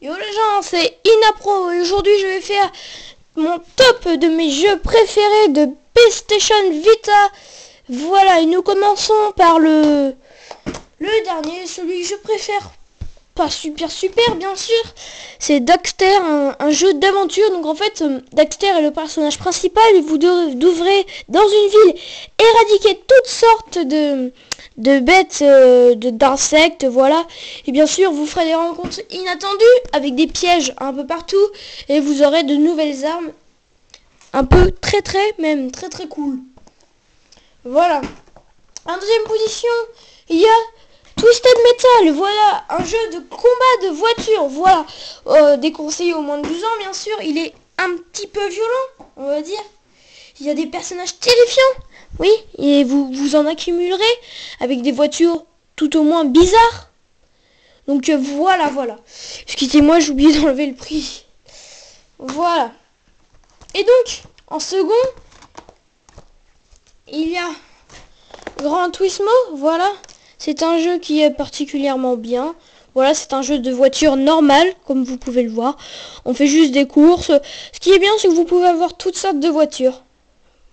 Yo les gens, c'est Inapro et aujourd'hui je vais faire mon top de mes jeux préférés de PlayStation Vita. Voilà, et nous commençons par le dernier, celui que je préfère. Pas super bien sûr. C'est Daxter, un jeu d'aventure. Donc en fait, Daxter est le personnage principal et vous devrez dans une ville éradiquer toutes sortes de bêtes, d'insectes, voilà. Et bien sûr, vous ferez des rencontres inattendues avec des pièges un peu partout et vous aurez de nouvelles armes un peu très cool. Voilà. En deuxième position, il y a Twisted Metal, voilà, un jeu de combat de voiture, voilà, déconseillé aux moins de 12 ans, bien sûr, il est un petit peu violent, on va dire. Il y a des personnages terrifiants, oui, et vous en accumulerez avec des voitures tout au moins bizarres. Donc voilà. Excusez-moi, j'ai oublié d'enlever le prix. Voilà. Et donc, en second, il y a Gran Turismo, voilà. C'est un jeu qui est particulièrement bien. Voilà, c'est un jeu de voiture normal, comme vous pouvez le voir. On fait juste des courses. Ce qui est bien, c'est que vous pouvez avoir toutes sortes de voitures.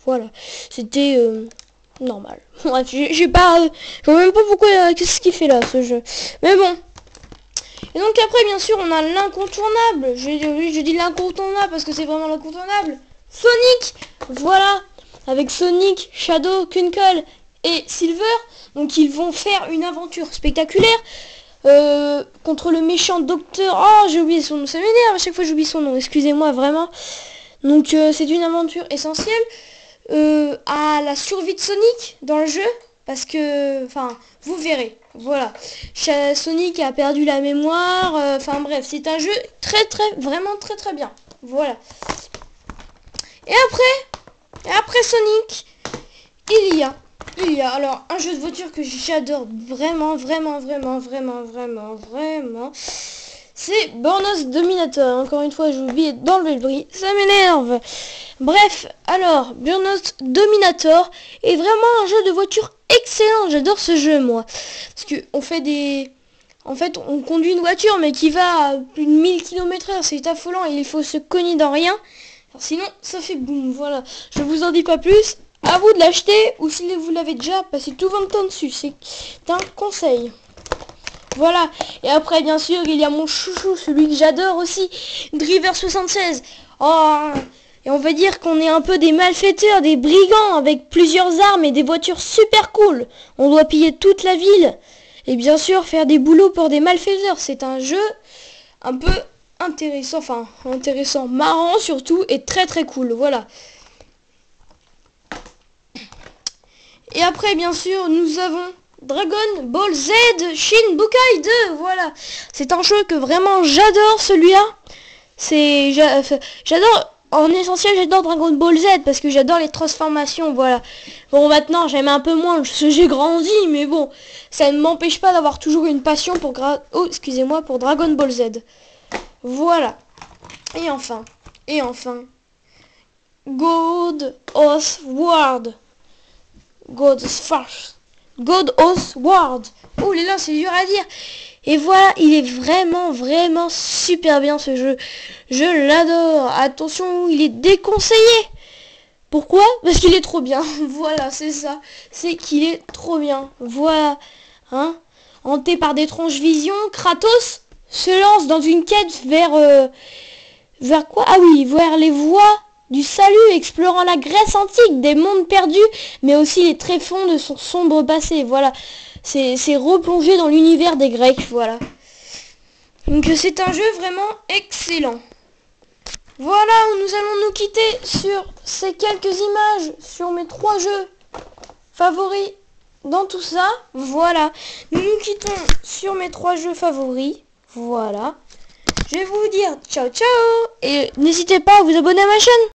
Voilà, c'était normal. Bref, j'ai pas... je vois même pas pourquoi... qu'est-ce qu'il fait là, ce jeu. Mais bon. Et donc après, bien sûr, on a l'incontournable. Je dis l'incontournable parce que c'est vraiment l'incontournable. Sonic. Voilà. Avec Sonic, Shadow, Kunkel et Silver. Donc ils vont faire une aventure spectaculaire contre le méchant docteur. Oh, j'ai oublié son nom, ça m'énerve à chaque fois j'oublie son nom, excusez-moi vraiment. Donc c'est une aventure essentielle à la survie de Sonic dans le jeu. Parce que, enfin, vous verrez, voilà. Sonic a perdu la mémoire, enfin bref, c'est un jeu vraiment très bien. Voilà. Et après Sonic, il y a alors un jeu de voiture que j'adore vraiment, c'est Burnout Dominator. Encore une fois, j'ai oublié d'enlever le bruit, ça m'énerve. Bref, alors Burnout Dominator est vraiment un jeu de voiture excellent. J'adore ce jeu, moi, parce que on conduit une voiture mais qui va à plus de 1000 km/h, c'est affolant et il faut se cogner dans rien. Alors, sinon ça fait boum. Voilà, je vous en dis pas plus. À vous de l'acheter, ou si vous l'avez déjà, passez tout votre temps dessus, c'est un conseil. Voilà, et après bien sûr il y a mon chouchou, celui que j'adore aussi, Driver 76. Oh, et on va dire qu'on est un peu des malfaiteurs, des brigands avec plusieurs armes et des voitures super cool. On doit piller toute la ville et bien sûr faire des boulots pour des malfaiteurs. C'est un jeu un peu intéressant, marrant surtout et très cool, voilà. Et après, bien sûr, nous avons Dragon Ball Z Shin Bukai 2. Voilà. C'est un jeu que vraiment j'adore, celui-là. J'adore, en essentiel, j'adore Dragon Ball Z parce que j'adore les transformations. Voilà. Bon, maintenant, j'aime un peu moins parce que j'ai grandi, mais bon, ça ne m'empêche pas d'avoir toujours une passion pour pour Dragon Ball Z. Voilà. Et enfin, God of War. God of War. Oh là là, c'est dur à dire. Et voilà, il est vraiment super bien ce jeu. Je l'adore. Attention, il est déconseillé. Pourquoi? Parce qu'il est trop bien. Voilà, c'est ça. C'est qu'il est trop bien. Voilà. Hein? Hanté par d'étranges visions, Kratos se lance dans une quête vers quoi? Ah oui, vers les voies du salut, explorant la Grèce antique, des mondes perdus, mais aussi les tréfonds de son sombre passé. Voilà, c'est replonger dans l'univers des Grecs, voilà. Donc c'est un jeu vraiment excellent. Voilà, nous allons nous quitter sur ces quelques images, sur mes 3 jeux favoris dans tout ça. Voilà, nous nous quittons sur mes 3 jeux favoris. Voilà. Je vais vous dire ciao et n'hésitez pas à vous abonner à ma chaîne.